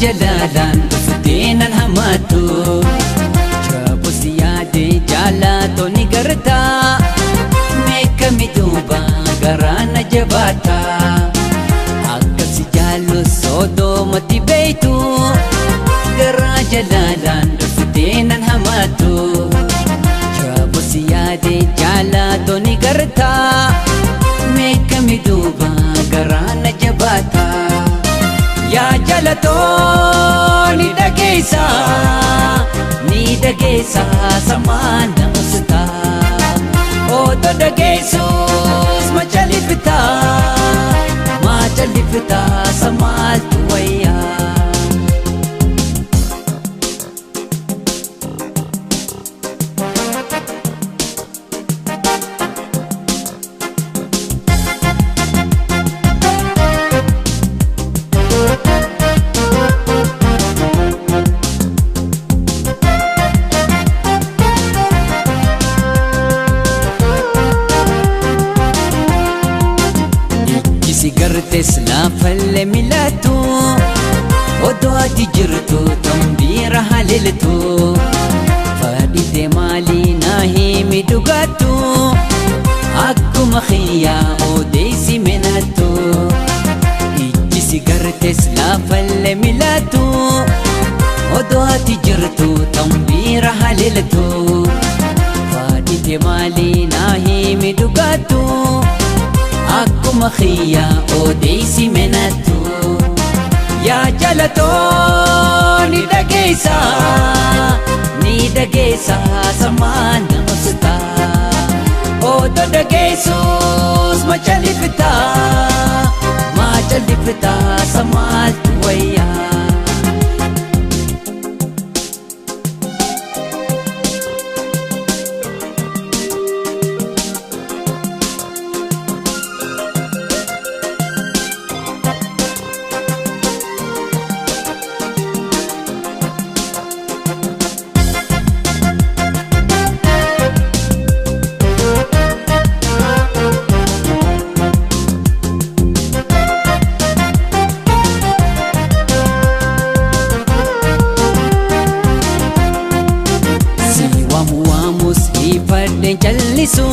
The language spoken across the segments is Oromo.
jalalan ufuteenan hamatu Chabu siyaade jaalato ni garta Meka miduba garana jabata Akkasi jaalu sodo mati beitu Gara jalalan ufuteenan hamatu Chabu siyaade jaalato ni garta Meka miduba garana jabata Ya jalato ni dagesa samana musta Odo dagesus macalipita samal tuwaya Sigartes la falle milatu Odo ati jirtu tambira haliltu Fadite mali nahi midugatu Akkuma khiya odeysi menatu Iji sigartes la falle milatu Odo ati jirtu tambira haliltu Fadite mali nahi midugatu Akkuma khiya odeysi menatu Ya jalato ni dagesa samana musta Odo dagesus macalipita samal tuwaya Ifadde jallisu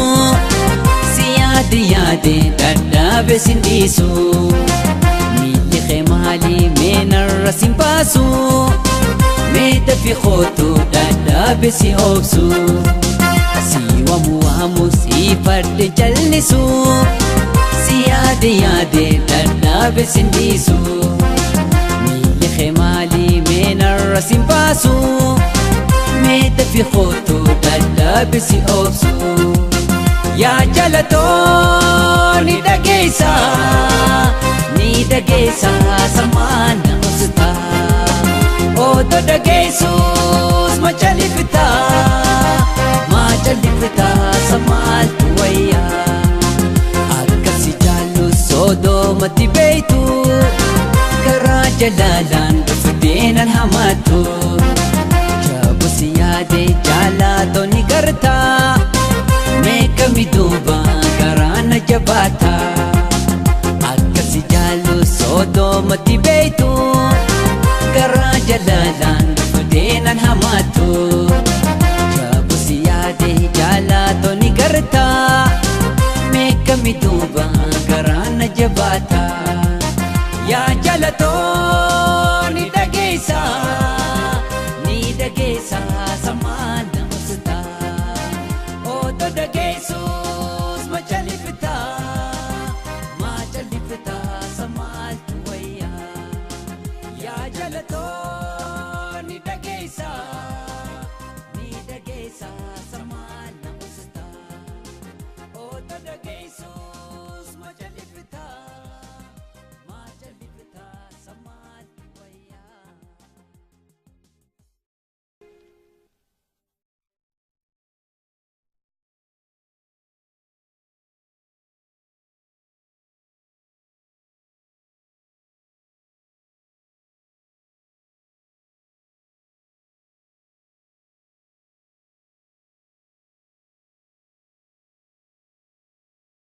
siyaade dadhabe sindisu Milli khemali menarra simpaasu Meeda fi khootu dadhabe si obsu Siwamu ifadde jallisu siyaade dadhabe sindisu Milli khemali menarra simpaasu Meeda fi khootu dadhabe si obsu Ya jalato ni dagesa samana musta Odo dagesus macalipita samal tuwaya Akkasi jaalu sodo mati beitu Gara jalalan ufuteenan hamatu Chabu siyaade jaalato ni garta Meka miduba garana jabata Akkasi jaalu sodo mati beitu Gara jalalan ufuteenan hamatu Chabu siyaade jaalato ni garta Meka miduba garana jabata Ya jalato ni dagesa samana musta Odo dagesus macalipita samal tuwaya Ya jalato